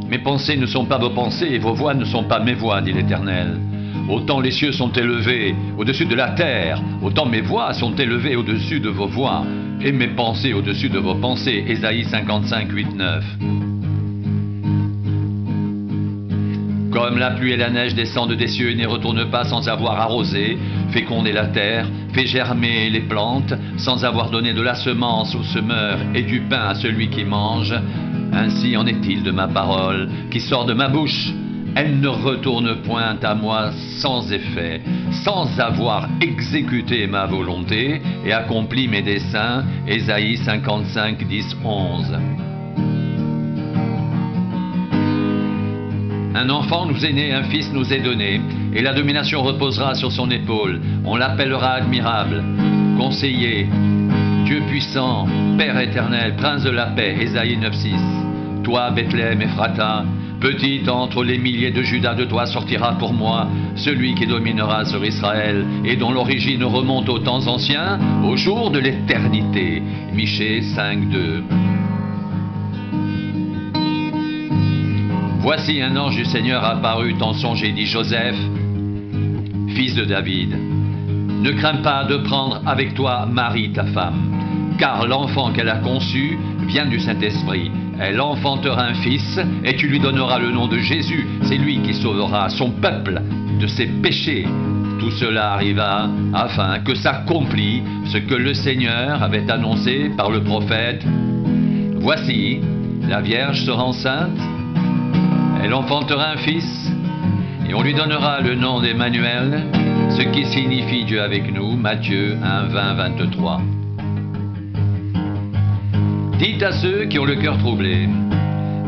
Mes pensées ne sont pas vos pensées et vos voix ne sont pas mes voix, dit l'Éternel. Autant les cieux sont élevés au-dessus de la terre, autant mes voix sont élevées au-dessus de vos voix, et mes pensées au-dessus de vos pensées. Ésaïe 55, 8, 9. Comme la pluie et la neige descendent des cieux et n'y retournent pas sans avoir arrosé, fécondé la terre, fait germer les plantes, sans avoir donné de la semence au semeur et du pain à celui qui mange, ainsi en est-il de ma parole qui sort de ma bouche. Elle ne retourne point à moi sans effet, sans avoir exécuté ma volonté et accompli mes desseins. Ésaïe 55, 10, 11. Un enfant nous est né, un fils nous est donné, et la domination reposera sur son épaule. On l'appellera admirable, conseiller, Dieu puissant, Père éternel, prince de la paix. Ésaïe 9, 6. Toi, Bethléem Ephrata, petite entre les milliers de Juda, de toi sortira pour moi celui qui dominera sur Israël et dont l'origine remonte aux temps anciens, au jour de l'éternité. Michée 5, 2. Voici un ange du Seigneur apparut en songe et dit: Joseph, fils de David, ne crains pas de prendre avec toi Marie ta femme, car l'enfant qu'elle a conçu vient du Saint-Esprit. Elle enfantera un fils et tu lui donneras le nom de Jésus. C'est lui qui sauvera son peuple de ses péchés. Tout cela arriva afin que s'accomplisse ce que le Seigneur avait annoncé par le prophète. Voici, la Vierge sera enceinte, elle enfantera un fils et on lui donnera le nom d'Emmanuel, ce qui signifie Dieu avec nous. Matthieu 1, 20, 23. Dites à ceux qui ont le cœur troublé: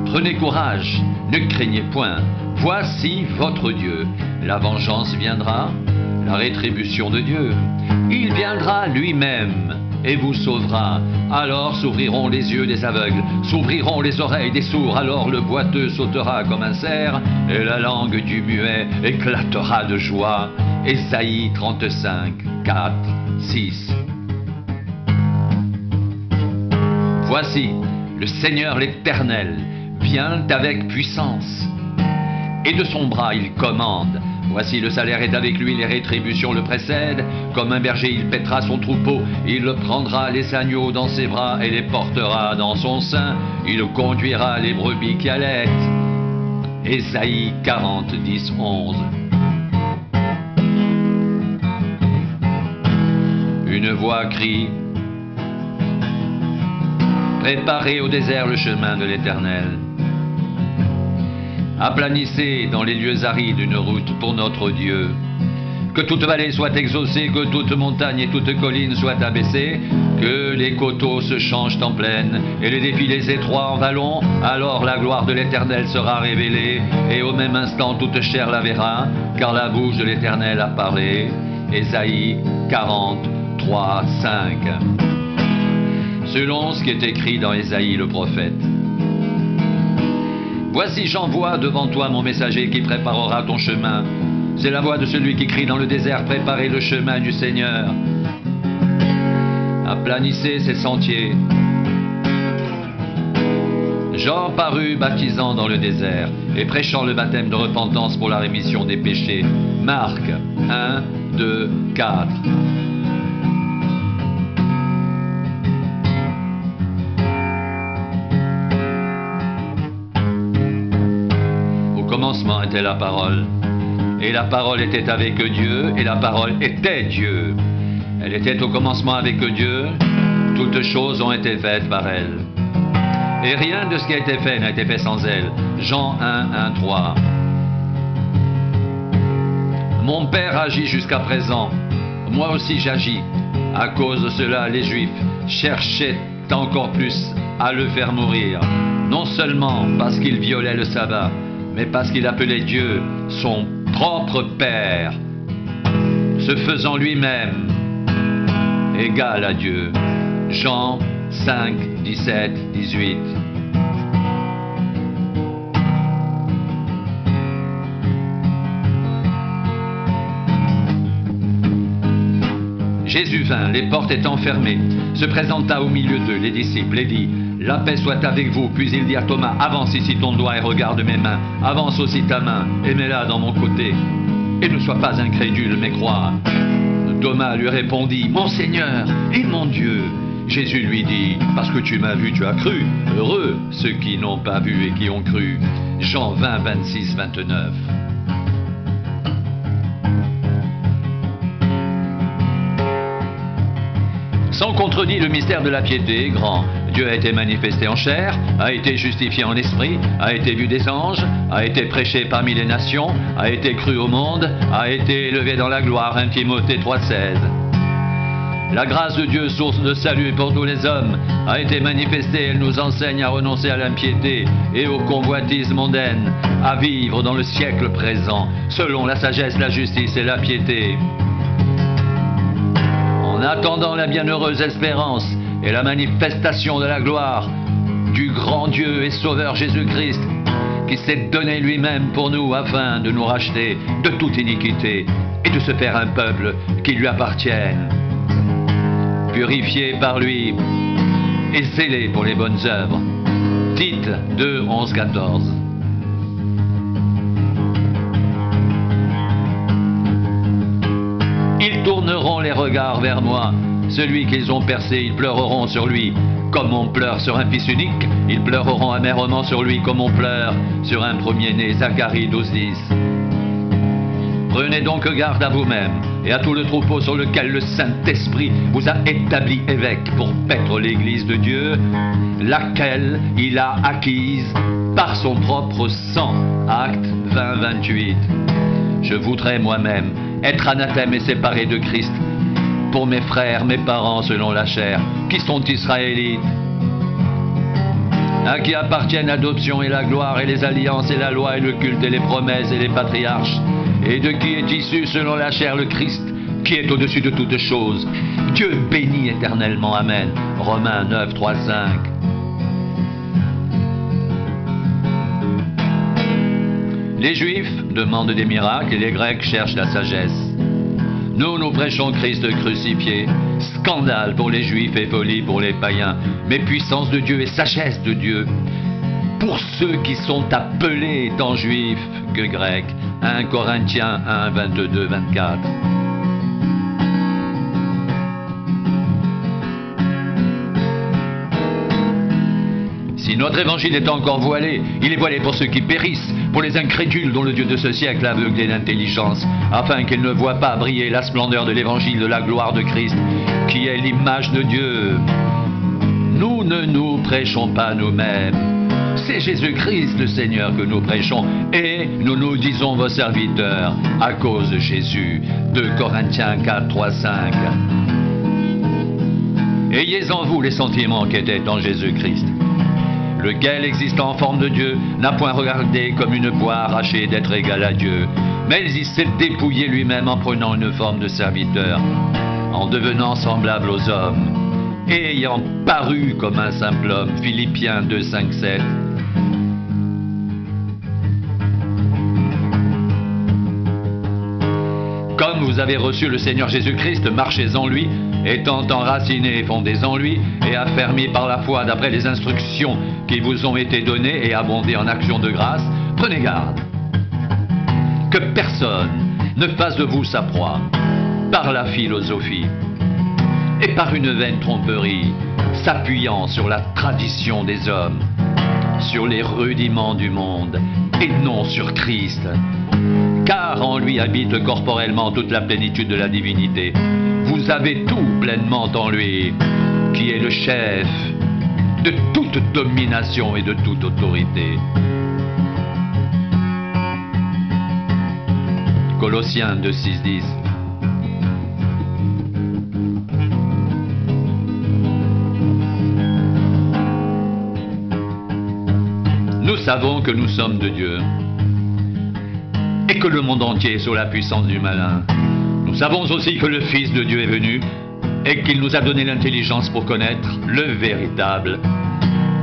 prenez courage, ne craignez point, voici votre Dieu. La vengeance viendra, la rétribution de Dieu. Il viendra lui-même et vous sauvera. Alors s'ouvriront les yeux des aveugles, s'ouvriront les oreilles des sourds. Alors le boiteux sautera comme un cerf et la langue du muet éclatera de joie. Ésaïe 35, 4, 6. Voici, le Seigneur l'Éternel vient avec puissance, et de son bras il commande. Voici, le salaire est avec lui, les rétributions le précèdent. Comme un berger, il paîtra son troupeau, il prendra les agneaux dans ses bras et les portera dans son sein. Il conduira les brebis qui allaitent. Ésaïe 40, 10, 11. Une voix crie: préparez au désert le chemin de l'Éternel. Aplanissez dans les lieux arides une route pour notre Dieu. Que toute vallée soit exaucée, que toute montagne et toute colline soient abaissées, que les coteaux se changent en plaine et les défilés étroits en vallons. Alors la gloire de l'Éternel sera révélée et au même instant toute chair la verra, car la bouche de l'Éternel a parlé. Ésaïe 40, 3, 5. Selon ce qui est écrit dans Ésaïe le prophète. Voici, j'envoie devant toi mon messager qui préparera ton chemin. C'est la voix de celui qui crie dans le désert: préparez le chemin du Seigneur. Aplanissez ses sentiers. Jean parut baptisant dans le désert et prêchant le baptême de repentance pour la rémission des péchés. Marc 1, 2, 4. Au commencement était la parole, et la parole était avec Dieu, et la parole était Dieu. Elle était au commencement avec Dieu, toutes choses ont été faites par elle. Et rien de ce qui a été fait n'a été fait sans elle. Jean 1, 1, 3. Mon Père agit jusqu'à présent, moi aussi j'agis. À cause de cela, les Juifs cherchaient encore plus à le faire mourir, non seulement parce qu'il violait le sabbat, mais parce qu'il appelait Dieu son propre Père, se faisant lui-même égal à Dieu. Jean 5, 17, 18. Jésus vint, les portes étant fermées, se présenta au milieu d'eux, les disciples, et dit: La paix soit avec vous. Puis il dit à Thomas, avance ici ton doigt et regarde mes mains. Avance aussi ta main et mets-la dans mon côté. Et ne sois pas incrédule, mais crois. Thomas lui répondit, mon Seigneur et mon Dieu. Jésus lui dit, parce que tu m'as vu, tu as cru. Heureux ceux qui n'ont pas vu et qui ont cru. Jean 20, 26, 29. Sans contredit, le mystère de la piété est grand. Dieu a été manifesté en chair, a été justifié en esprit, a été vu des anges, a été prêché parmi les nations, a été cru au monde, a été élevé dans la gloire. 1 Timothée 3,16. La grâce de Dieu, source de salut pour tous les hommes, a été manifestée. Elle nous enseigne à renoncer à l'impiété et aux convoitises mondaines, à vivre dans le siècle présent, selon la sagesse, la justice et la piété. En attendant la bienheureuse espérance et la manifestation de la gloire du grand Dieu et Sauveur Jésus-Christ, qui s'est donné lui-même pour nous afin de nous racheter de toute iniquité et de se faire un peuple qui lui appartienne, purifié par lui et zélé pour les bonnes œuvres. Tite 2, 11, 14. Ils tourneront les regards vers moi. Celui qu'ils ont percé, ils pleureront sur lui. Comme on pleure sur un fils unique, ils pleureront amèrement sur lui comme on pleure sur un premier-né. Zacharie 12, 10. Prenez donc garde à vous-même et à tout le troupeau sur lequel le Saint-Esprit vous a établi évêque pour paître l'Église de Dieu, laquelle il a acquise par son propre sang. Actes 20, 28. Je voudrais moi-même être anathème et séparé de Christ pour mes frères, mes parents selon la chair, qui sont israélites, à qui appartiennent l'adoption et la gloire et les alliances et la loi et le culte et les promesses et les patriarches, et de qui est issu selon la chair le Christ, qui est au-dessus de toutes choses. Dieu béni éternellement. Amen. Romains 9, 3, 5. Les Juifs demandent des miracles et les Grecs cherchent la sagesse. Nous prêchons Christ crucifié, scandale pour les Juifs et folie pour les païens, mais puissance de Dieu et sagesse de Dieu pour ceux qui sont appelés tant Juifs que Grecs. 1 Corinthiens 1, 22, 24. Si notre évangile est encore voilé, il est voilé pour ceux qui périssent, pour les incrédules dont le Dieu de ce siècle a aveuglé l'intelligence, afin qu'ils ne voient pas briller la splendeur de l'évangile de la gloire de Christ, qui est l'image de Dieu. Nous ne nous prêchons pas nous-mêmes. C'est Jésus-Christ le Seigneur que nous prêchons, et nous nous disons vos serviteurs à cause de Jésus. 2 Corinthiens 4, 3, 5. Ayez en vous les sentiments qui étaient en Jésus-Christ, lequel, existant en forme de Dieu, n'a point regardé comme une proie arrachée d'être égal à Dieu, mais il s'est dépouillé lui-même en prenant une forme de serviteur, en devenant semblable aux hommes, et ayant paru comme un simple homme. Philippiens 2, 5, 7. Comme vous avez reçu le Seigneur Jésus-Christ, marchez en lui, étant enracinés et fondés en lui, et affermis par la foi d'après les instructions qui vous ont été données, et abondés en actions de grâce. Prenez garde que personne ne fasse de vous sa proie par la philosophie et par une vaine tromperie, s'appuyant sur la tradition des hommes, sur les rudiments du monde, et non sur Christ. Car en lui habite corporellement toute la plénitude de la divinité. Vous avez tout pleinement en lui, qui est le chef de toute domination et de toute autorité. Colossiens 2, 6, 10. Nous savons que nous sommes de Dieu et que le monde entier est sous la puissance du malin. Nous savons aussi que le Fils de Dieu est venu et qu'il nous a donné l'intelligence pour connaître le véritable.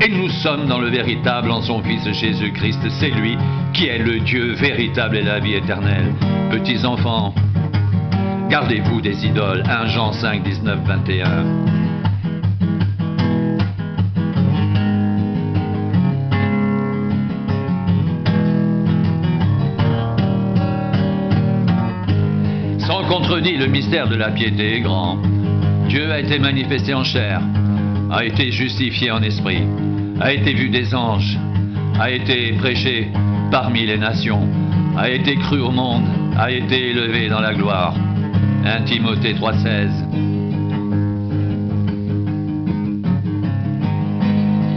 Et nous sommes dans le véritable en son Fils Jésus-Christ. C'est lui qui est le Dieu véritable et la vie éternelle. Petits enfants, gardez-vous des idoles. 1 Jean 5, 19, 21. contredit, le mystère de la piété est grand. Dieu a été manifesté en chair, a été justifié en esprit, a été vu des anges, a été prêché parmi les nations, a été cru au monde, a été élevé dans la gloire. 1 Timothée 3,16.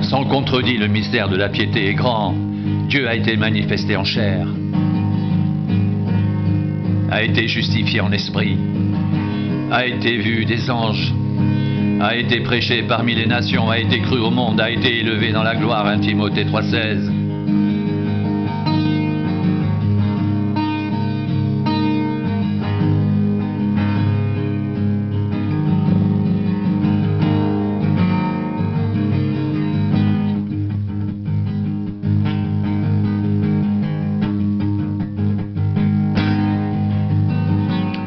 Sans contredit, le mystère de la piété est grand. Dieu a été manifesté en chair, a été justifié en esprit, a été vu des anges, a été prêché parmi les nations, a été cru au monde, a été élevé dans la gloire. 1 Timothée 3,16.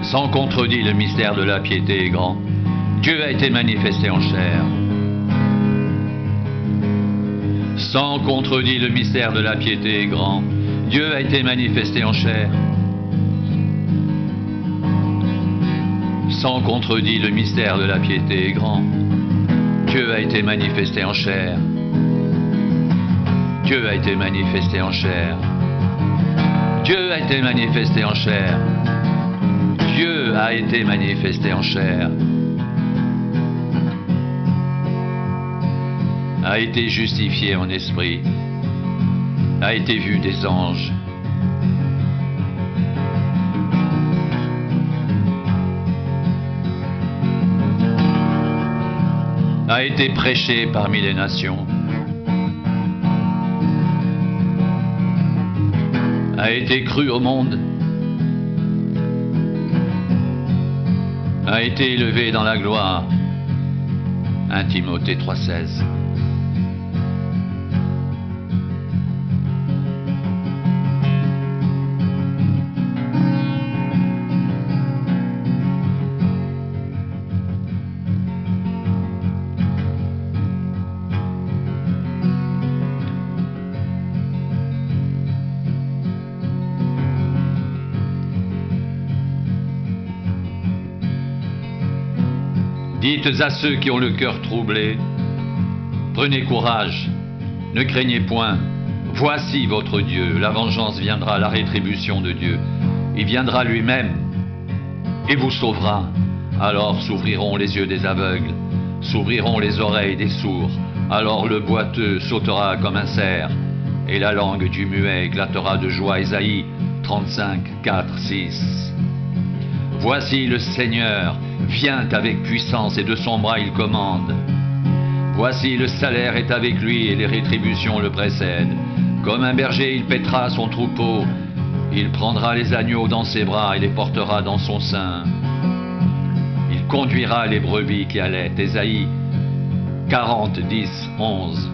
Sans contredit, le mystère de la piété est grand. Dieu a été manifesté en chair. Sans contredit, le mystère de la piété est grand. Dieu a été manifesté en chair. Sans contredit, le mystère de la piété est grand. Dieu a été manifesté en chair. Dieu a été manifesté en chair. Dieu a été manifesté en chair. Dieu a été manifesté en chair. A été justifié en esprit, a été vu des anges. A été prêché parmi les nations, a été cru au monde, a été élevé dans la gloire. 1 Timothée 3,16. Dites à ceux qui ont le cœur troublé, prenez courage, ne craignez point, voici votre Dieu, la vengeance viendra, la rétribution de Dieu. Il viendra lui-même et vous sauvera. Alors s'ouvriront les yeux des aveugles, s'ouvriront les oreilles des sourds, alors le boiteux sautera comme un cerf, et la langue du muet éclatera de joie. Ésaïe 35, 4, 6. Voici le Seigneur vient avec puissance et de son bras il commande. Voici le salaire est avec lui et les rétributions le précèdent. Comme un berger il paîtra son troupeau, il prendra les agneaux dans ses bras et les portera dans son sein. Il conduira les brebis qui allaitent. Ésaïe 40, 10, 11.